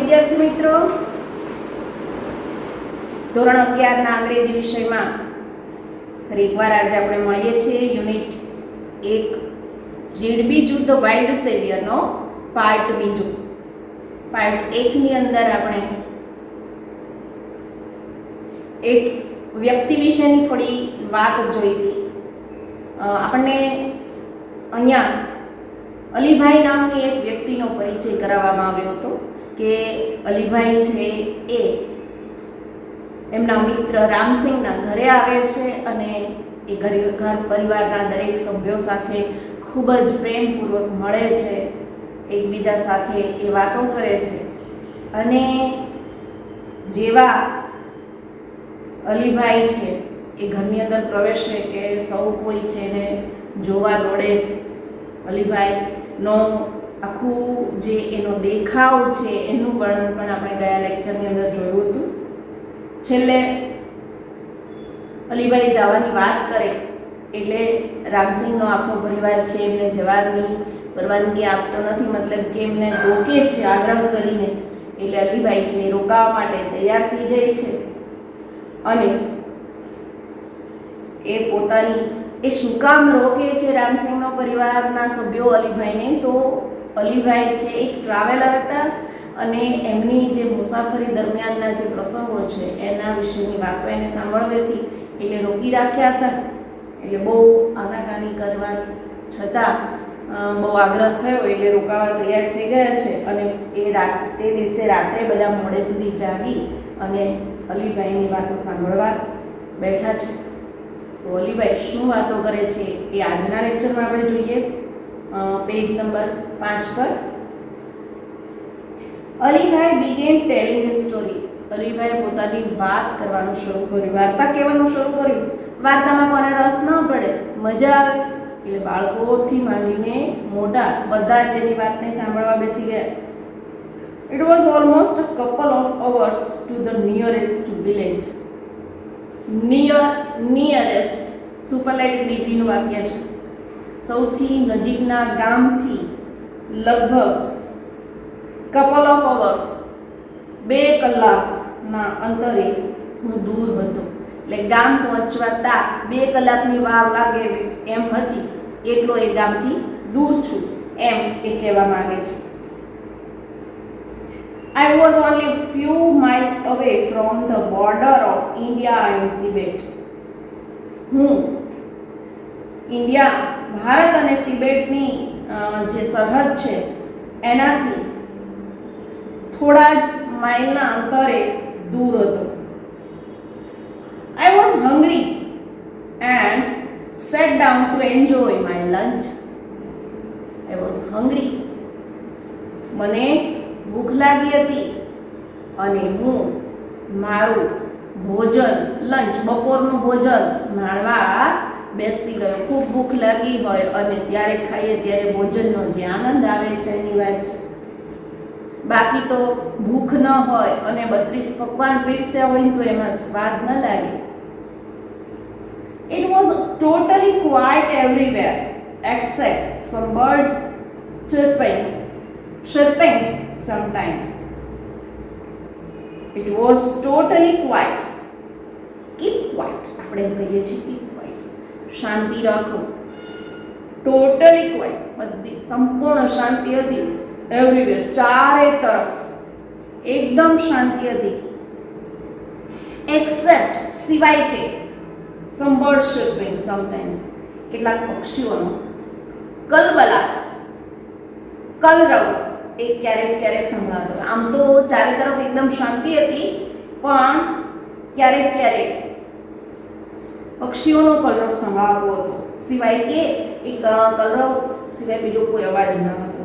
વિદ્યાર્થી મિત્રો, ધોરણ 11 ના અંગ્રેજી વિષયમાં ફરી એકવાર આજે આપણે મળીએ છીએ. યુનિટ 1 રીડ બીજું ધ વાઇલ્ડ સેવિયરનો પાર્ટ બીજું. પાર્ટ 1 ની અંદર આપણે એક વ્યક્તિ વિશેની થોડી વાત જોઈ હતી. આપણને અહીંયા અલીભાઈ નામની એક વ્યક્તિનો પરિચય કરાવવામાં આવ્યો હતો કે અલીભાઈ છે એ એમના મિત્ર રામસિંહના ઘરે આવે છે અને એ ઘર પરિવારના દરેક સભ્યો સાથે ખૂબ જ પ્રેમપૂર્વક મળે છે, એકબીજા સાથે એ વાતો કરે છે. અને જેવા અલીભાઈ છે એ ઘરની અંદર પ્રવેશે કે સૌ કોઈ છે એને જોવા દોડે છે. અલીભાઈનો આખું જે એનો દેખાવ છે એનું વર્ણન પણ આપણે ગયા લેક્ચરની અંદર જોયું હતું. છેલ્લે અલીભાઈ જવાની વાત કરે એટલે રામસિંહનો આખો પરિવાર છે એમને જવાની પરવાનગી આપતો નથી, મતલબ કે એમને રોકે છે આગ્રહ કરીને. એટલે અલીભાઈ છે એ રોકાવા માટે તૈયાર થઈ જાય છે અને એ પોતાની એ શું કામ રોકે છે રામસિંહનો પરિવારના સભ્યો અલીભાઈને, તો અલીભાઈ છે એક ટ્રાવેલર હતા અને એમની જે મુસાફરી દરમિયાનના જે પ્રસંગો છે એના વિશેની વાતો એને સાંભળવી હતી એટલે રોકી રાખ્યા હતા. એટલે બહુ આનાકાની કરવા છતાં બહુ આગ્રહ થયો એટલે રોકાવા તૈયાર થઈ ગયા છે. અને તે દિવસે રાત્રે બધા મોડે સુધી જાગી અને અલીભાઈની વાતો સાંભળવા બેઠા છે. તો અલીભાઈ શું વાતો કરે છે એ આજના લેક્ચરમાં આપણે જોઈએ. પેજ નંબર 5 પર Alibhai began telling his story. Alibhai પોતાની વાત કરવાનું શરૂ કર્યું, વાર્તા કહેવાનું શરૂ કર્યું. વાર્તામાં કોને રસ ન પડે, મજા આવે એટલે બાળકોથી માંડીને મોટા બધા જ એની વાતને સાંભળવા બેસી ગયા. It was almost a couple of hours to the nearest village. Nearest superlative ડિગ્રીનું વાક્ય છે. સૌથી નજીકના ગામથી લગભગ couple of hours 2 કલાકના અંતરે હું દૂર હતો. એટલે ગામ પહોંચતા 2 કલાકની વાર લાગે એમ હતી, એટલો એ ગામથી દૂર છું એમ એ કહેવા માંગે છે. I was only few miles away from the border of India and Tibet. હું ઇન્ડિયા, ભારત અને તિબેટની જે સરહદ છે એનાથી થોડા જ માઇલના અંતરે દૂર હતો. I was hungry and sat down to enjoy my lunch. I was hungry. મને ભૂખ લાગી હતી અને હું મારું ભોજન, લંચ, બપોરનું ભોજન માણવા બેસી ગયો. ખૂબ ભૂખ લાગી હોય અને ત્યારે ખાઈએ ત્યારે ભોજનનો જે આનંદ આવે છે એની વાત છે. બાકી તો ભૂખ ન હોય અને 32 પકવાન પીરસ્યા હોય તો એમાં સ્વાદ ન લાગે. It was totally quiet everywhere except some birds chirping sometimes. It was totally quiet. Keep quiet. આપણે કહીએ છીએ keep quiet. શાંતિ રાખો. Totally quiet. બધી સંપૂર્ણ શાંતિ હતી. Everywhere, ચારે તરફ એકદમ શાંતિ હતી. Except સિવાય કે some birds chirping sometimes. કેટલાક પક્ષીઓનો કલબલાટ, કલરવ એ ક્યારેક સંભળાતો. આમ તો ચારે તરફ એકદમ શાંતિ હતી પણ ક્યારેક પક્ષીઓનો કલરવ સંભળાતો હતો, સિવાય કે એક કલરવ સિવાય બીજો કોઈ અવાજ ન હતો.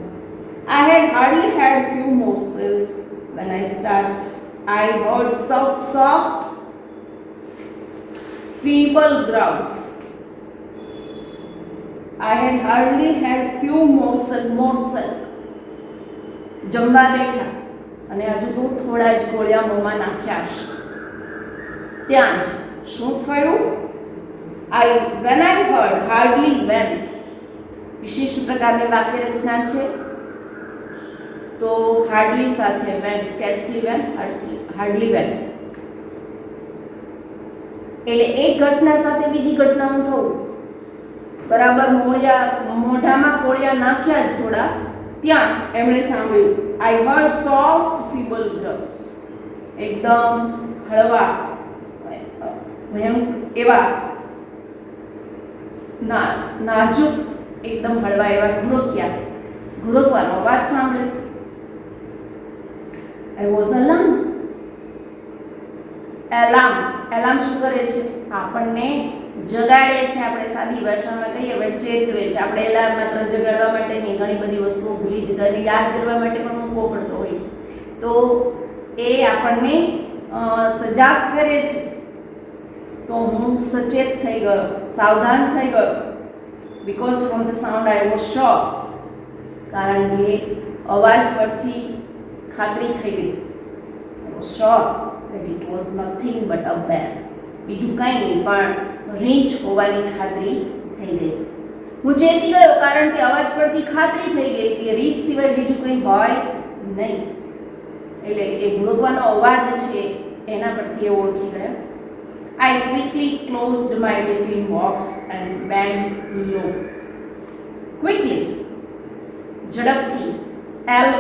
I had hardly had few morsels when I heard soft feeble growls. I had hardly had few morsel જમવા બેઠા અને હજુ તો થોડા જ ગોળિયા મોંમાં નાખ્યા હશે ત્યાં જ શું થયું? when I heard hardly when વિશેષ પ્રકારની વાક્ય રચના છે. તો હાર્ડલી સાથે વેન, સ્કેર્સલી વેન, હાર્ડલી વેન. એટલે એક ઘટના સાથે બીજી ઘટનાનું થવું. બરાબર મોઢામાં કોળિયા નાખ્યા જ થોડા ત્યાં એમણે સાંભળ્યું આઈ હર્ડ સોફ્ટ ફીબલ ડ્રમ્સ. એકદમ હળવા એવા નાજુક એકદમ હળવા એવા ઘુરકવાનો અવાજ સાંભળ્યો. આઈ વોઝ એલાર્મ શું કરે છે? આપણને જગાડે છે. આપણે સાદી ભાષામાં કહીએ પણ ચેતવે છે. આપણે એલાર્મ માત્ર જગાડવા માટે નહીં, ઘણી બધી વસ્તુઓ ભૂલી જતા યાદ કરવા માટે પણ મૂકવો પડતો હોય છે. તો એ આપણને સજાગ કરે છે. તો હું સચેત થઈ ગયો, સાવધાન થઈ ગયો. Because from the sound I was sure, કારણ કે અવાજ પરથી ખાતરી થઈ ગઈ. I was sure that it was nothing but a bear. બીજું કંઈ નહીં પણ રીંછ હોવાની ખાતરી થઈ ગઈ. હું ચેતી ગયો કારણ કે અવાજ પરથી ખાતરી થઈ ગઈ કે રીંછ સિવાય બીજું કંઈ હોય નહીં. એટલે એ ઘુરકવાનો અવાજ છે એના પરથી એ ઓળખી ગયા. I quickly closed my tiffin box and bent low. Quickly, ઝડપથી,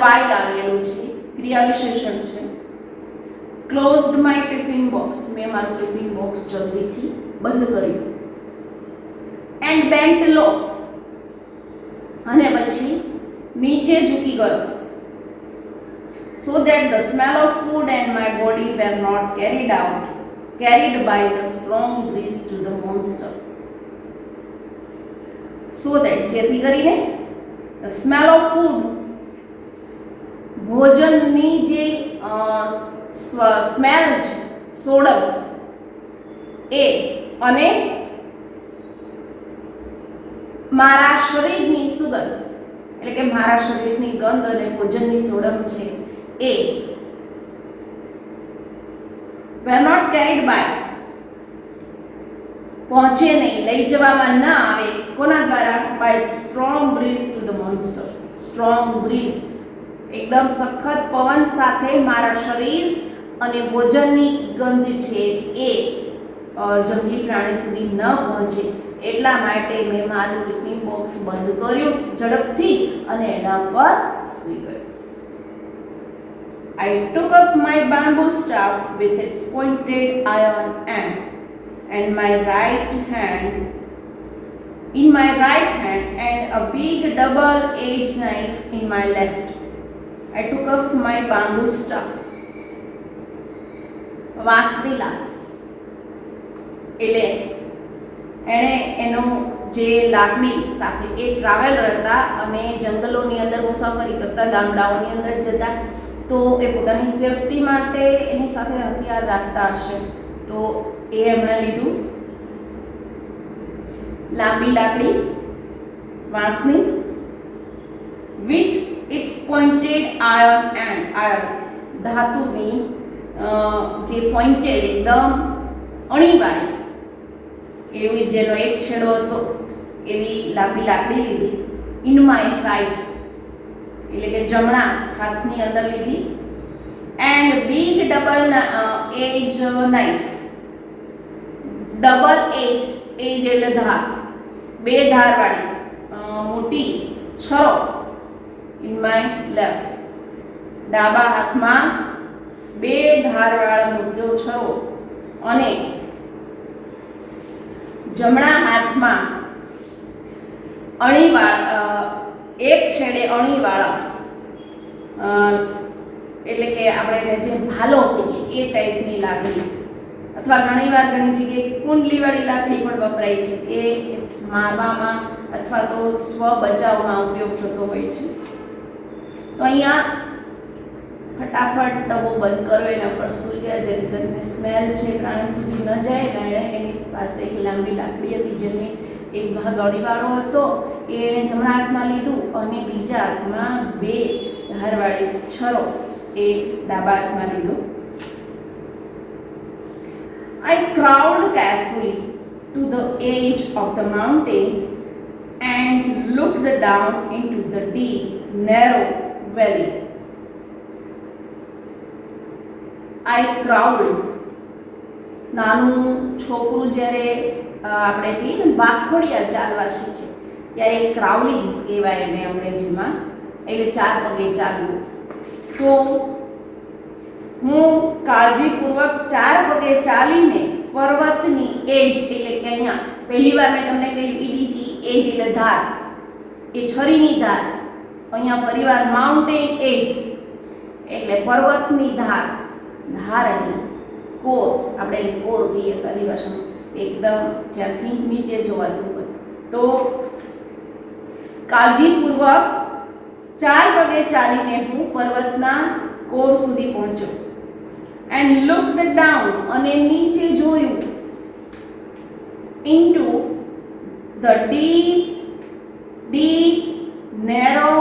ly લાગેલું છે, ક્રિયા વિશેષણ છે. ક્લોઝડ માય ટિફિન બોક્સ, મેં મારું ટિફિન બોક્સ જલ્દીથી બંધ કર્યું. એન્ડ બેન્ટ લો, અને પછી નીચે ઝૂકી ગયો. So that the smell of food and my body were not carried by the strong breeze to the monster. So that જેથી કરીને the smell of food, ભોજનની જે સ્મેલ છે, સોડમ એ, અને મારા શરીરની સુગંધ, એટલે કે મારા શરીરની ગંધ અને ભોજનની સોડમ છે એ were not carried by, પહોંચે નહીં, લઈ જવામાં ન આવે. કોના દ્વારા? by strong breeze to the monster. strong breeze, એકદમ સખત પવન સાથે મારા શરીર અને ભોજનની ગંધ છે એ જંગલી પ્રાણી સુધી ન પહોંચે એટલા માટે મેં મારું ટિફિન બોક્સ બંધ કર્યું ઝડપથી અને એના પર સૂઈ ગયો. I took up my bamboo staff with its pointed iron end and in my right hand and a big double-edged knife in my left. I took up my bamboo staff. વાંસની લાકડી, એટલે એણે એનો જે લાકડી સાથે એ ટ્રાવેલર હતા અને જંગલોની અંદર મુસાફરી કરતા, ગામડાઓની અંદર જતા, તો એ પોતાની સેફટી માટે એની સાથે હથિયાર રાખતા હશે. તો એ એમણે લીધું લાંબી લાકડી વાંસની, with its pointed iron end, iron ધાતુની જે પોઇન્ટેડ એકદમ અણીવાળી એવી, જેનો એક છેડો હતો એવી લાંબી લાકડી લીધી. ઇન માય રાઈટ, એટલે કે જમણા હાથની અંદર લીધી. And big double edge knife, double edge, edge એટલે ધાર, બે ધારવાળી મોટી છરો. ઇન માય લેફ્ટ, ડાબા હાથમાં બે ધારવાળો મોટો છરો અને જમણા હાથમાં એક છેડે અણીવાળા, એટલે કે આપણે એને જે ભાલો કહીએ એ ટાઈપની લાકડી, અથવા ઘણીવાર ઘણી જગ્યાએ કુંડલીવાળી લાકડી પણ વપરાય છે કે મારવામાં અથવા તો સ્વ બચાવમાં ઉપયોગ થતો હોય છે. તો અહીંયા ફટાફટ ડબ્બો બંધ કરો, એના પર સૂઈ ગયા જેથી કરીને સ્મેલ છે પ્રાણી સુધી ન જાય. એણે એની પાસે એક લાંબી લાકડી હતી જેને એક ભાગ અણીવાળો હતો, એ એણે જમણા હાથમાં લીધું અને બીજા હાથમાં બે ધારવાળી છરો એ ડાબા હાથમાં લીધો. I crawled carefully to the edge of the mountain and looked down into the deep, narrow valley. I crowd. નાનું છોકરું જ્યારે આપણે કહીએ ને બાખોડિયા ચાલવા શીખે ત્યારે ક્રાઉલિંગ કહેવાય એને અંગ્રેજીમાં, એટલે 4 પગે ચાલવું. તો હું કાળજીપૂર્વક 4 પગે ચાલીને પર્વતની એજ, એટલે કે અહીંયા પહેલી વાર મેં તમને કહ્યું ઈડીજી, એજ એટલે ધાર, એ છરીની ધાર. અહીંયા ફરીવાર માઉન્ટેન એજ એટલે પર્વતની ધાર. ધાર અહીં કોર, આપણે એને કોર કહીએ સાદી ભાષામાં, એકદમ જ્યાંથી નીચે જોવાતું હોય. તો કાળજીપૂર્વક 4 પગે ચાલીને હું પર્વતના કોર સુધી પહોંચ્યો. એન્ડ લુક્ડ ડાઉન, અને નીચે જોયું. ઇન્ટુ ધ ડીપ નેરો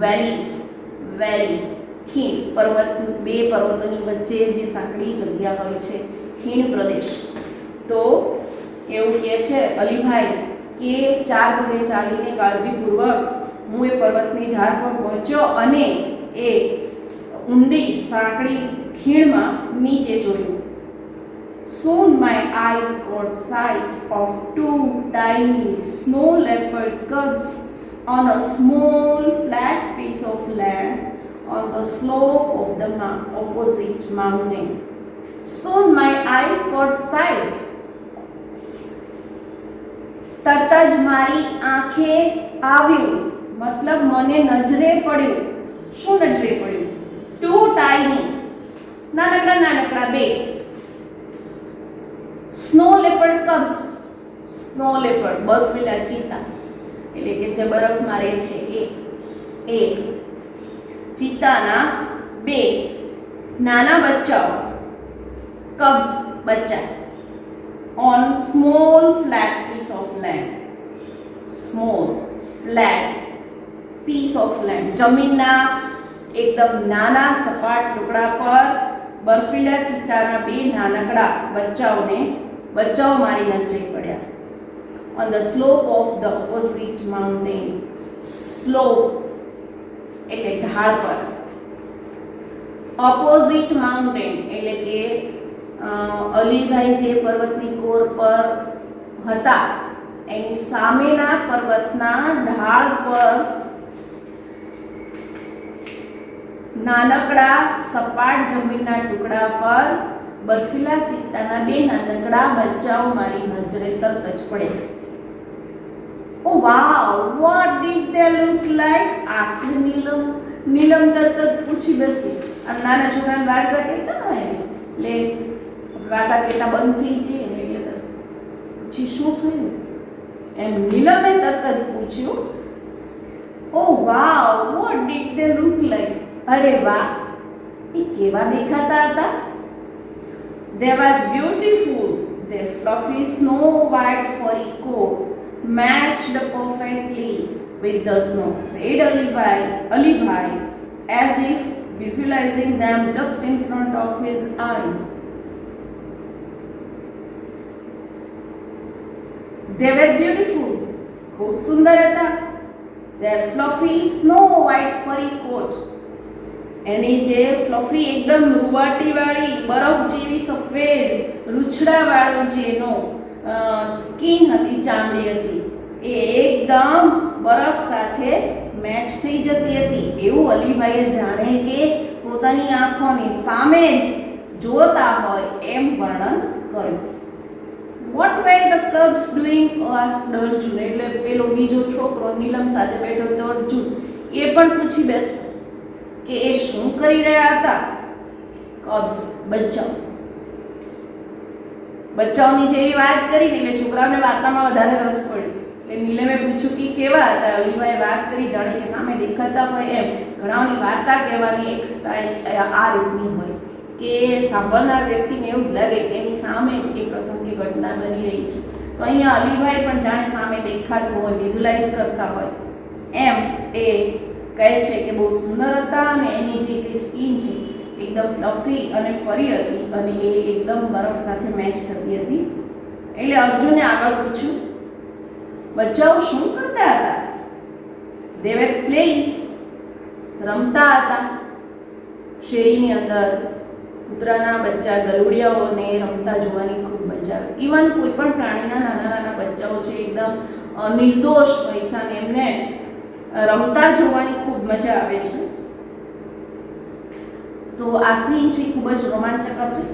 વેલી. ખીણ, બે પર્વતોની વચ્ચે જે સાંકડી જગ્યા હોય છે, ખીણ પ્રદેશ. તો એવું કહે છે અલીભાઈ કે 4 પગે ચાલીને કાળજીપૂર્વક હું એ પર્વતની ધાર પર પહોંચ્યો અને એ ઊંડી સાંકડી ખીણમાં નીચે જોયું. Soon my eyes caught sight of 2 tiny snow leopard cubs on a small flat piece of land on the slope of the opposite mountain. Soon my eyes caught sight. તરત જ મારી આંખે આવ્યું, મતલબ મને નજરે પડ્યું. શું નજરે પડ્યું? 2 ટાઈની, નાનકડા 2 snow leopard cubs. Snow leopard બર્ફીલા ચીતા, એટલે કે જે બરફમાં રહે છે એ ચીતાના 2 નાના બચ્ચાઓ, કબ્સ બચ્ચા, on small flat piece of land. Small flat piece of land, જમીનના એકદમ નાના સપાટ ટુકડા પર બર્ફીલા ચિત્તાના 2 નાનકડા બચ્ચાઓ મારી નજરે પડ્યા. On the slope of the opposite mountain. Slope એટલે ઢાળ પર, ઓપોઝિટ માઉન્ટેન એટલે કે અલીભાઈ જે પર્વતની કોર પર હતા એની સામેના પર્વતના ઢાળ પર નાનકડા સપાટ જમીનના ટુકડા પર બર્ફીલા ચિત્તાના 2 નાનકડા બચ્ચાઓ મારી નજરે તરત જ પડ્યા. Oh wow, what did they look like? asked નીલમ. નીલમ તરત જ પૂછી બેસી. આ નાના છોકરાને વાર્તા કહેતા હોય ને, એટલે વાર્તા કહેતા બંધ થઈ જાય ને, એટલે પછી શું થયું એમ નીલમે તરત જ પૂછ્યું. Oh wow, what did they look like? અરે વાહ, એ કેવા દેખાતા હતા? They were beautiful. Their fluffy snow white furry coat matched perfectly with the snow, said Alibhai, as if visualizing them just in front of his eyes. They were beautiful. ખૂબ સુંદર હતા. Their fluffy snow white furry coat, એની જે fluffy એકદમ રૂવાટીવાળી બરફ જેવી સફેદ રૂછડાવાળો જે એનો skin હતી, ચામડી હતી, એ એકદમ બરફ સાથે મેચ થઈ જતી હતી. એવું અલીભાઈએ જાણે કે પોતાની આંખોની સામે જ જોતા હોય એમ વર્ણન કર્યું. What were the cubs doing? Asked Arjun. એટલે પેલો બીજો છોકરો નીલમ સાથે બેઠો તો અર્જુન એ પણ પૂછી બેસે કે એ શું કરી રહ્યા હતા? કબ્સ બચ્ચાઓની જેવી વાત કરીને એટલે છોકરાઓને વાર્તામાં વધારે રસ પડ્યો. એટલે નીલમે પૂછ્યું કે કેવા હતા? અલીભાઈએ વાત કરી જાણે કે સામે દેખાતા હોય એમ. ઘણાઓની વાર્તા કહેવાની એક સ્ટાઇલ આ રીતની હોય કે સાંભળનાર વ્યક્તિને એવું લાગે કે એની સામે એ પ્રસંગ કે ઘટના બની રહી છે. તો અહીંયા અલીભાઈ પણ જાણે સામે દેખાતું હોય, વિઝ્યુલાઇઝ કરતા હોય એમ એ કહે છે કે બહુ સુંદર હતા અને એની જે સ્કિન છે એકદમ ફ્લફી અને ફરી હતી અને એ એકદમ બરફ સાથે મેચ થતી હતી. એટલે અર્જુને આગળ પૂછ્યું, બચ્ચાઓ શું કરતા હતા? They were playing. રમતા હતા. શેરીની અંદર કૂતરાના બચ્ચા ગલુડિયાઓને રમતા જોવાની ખૂબ મજા આવે. ઇવન કોઈ પણ પ્રાણીના નાના નાના બચ્ચાઓ છે એકદમ નિર્દોષ હોય છે અને એમને રમતા જોવાની ખૂબ મજા આવે છે. તો આ સીન છે ખૂબ જ રોમાંચક હશે.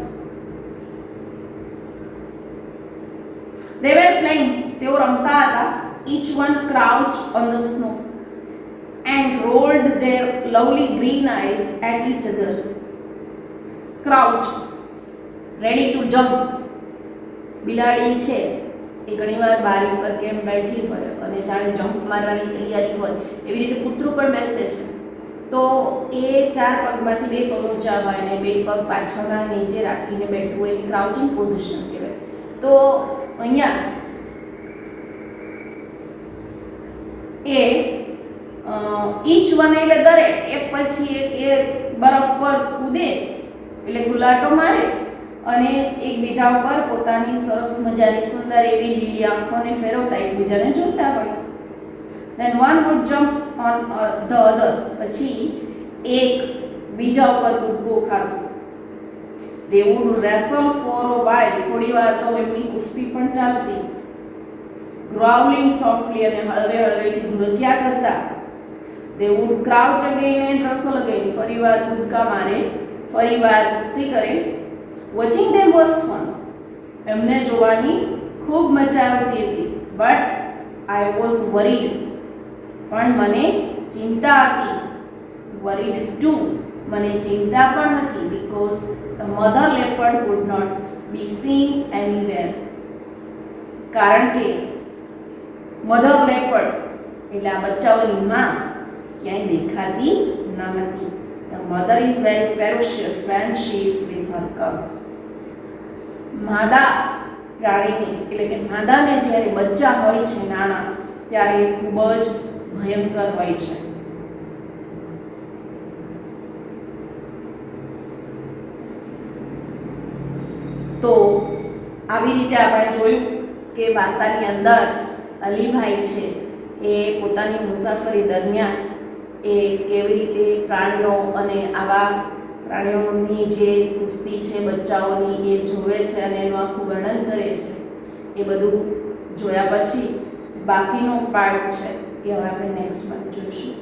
They were playing. તેઓ રમતા હતા. Each one crouched on the snow and rolled their lovely green eyes at each other. Crouch, ready to jump. બિલાડી છે એ ઘણીવાર બારી પર કેમ બેઠી હોય અને જાણે જમ્પ મારવાની તૈયારી હોય એવી રીતે કૂતરું પણ બેસે છે. તો એ 4 પગમાંથી 2 પગ ઊંચા હોય અને 2 પગ પાછળના નીચે રાખીને બેઠું હોય એની ક્રાઉચિંગ પોઝિશન કહેવાય. તો અહીંયા એ ઈચ વન એટલે દરેક એક પછી એ બરફ પર કૂદે એટલે ગુલાટો મારે અને એકબીજા ઉપર પોતાની સરસ મજાની સુંદર એવી લીલી આંખોને ફેરવતા એકબીજાને જોતા હોય. Then one would jump on the other. પછી એક બીજા ઉપર કૂદકો ખાતો. They would wrestle for a while. થોડી વાર તો એમની કુસ્તી પણ ચાલતી. Growling softly અને હળવે હળવેથી ગુરક્યા કરતા. They would crouch again and wrestle again. ફરીવાર કૂદકા મારે, ફરીવાર કુસ્તી કરે. Watching them was fun. એમને જોવાની ખૂબ મજા આવતી હતી. But I was worried. પણ મને ચિંતા હતી. Worried too. મને ચિંતા પણ હતી because the mother leopard could not be seen anywhere. કારણ કે મધર લેપર્ડ એટલે આ બચ્ચાઓની માં ક્યાંય દેખાતી ન હતી. The mother is very ferocious when she is with her cub. માદા પ્રાણીની એટલે કે માદાને જ્યારે બચ્ચા હોય છે નાના ત્યારે ખૂબ જ ભયંકર હોય છે. તો આવી રીતે આપણે જોયું કે વાર્તાની અંદર અલીભાઈ છે એ પોતાની મુસાફરી દરમિયાન એ કેવી રીતે પ્રાણીઓ અને આવા પ્રાણીઓની જે કુસ્તી છે બચ્ચાઓની એ જોવે છે અને એનું આખું વર્ણન કરે છે. એ બધું જોયા પછી બાકીનો પાર્ટ છે એ હવે આપણે નેક્સ્ટમાં જોઈશું.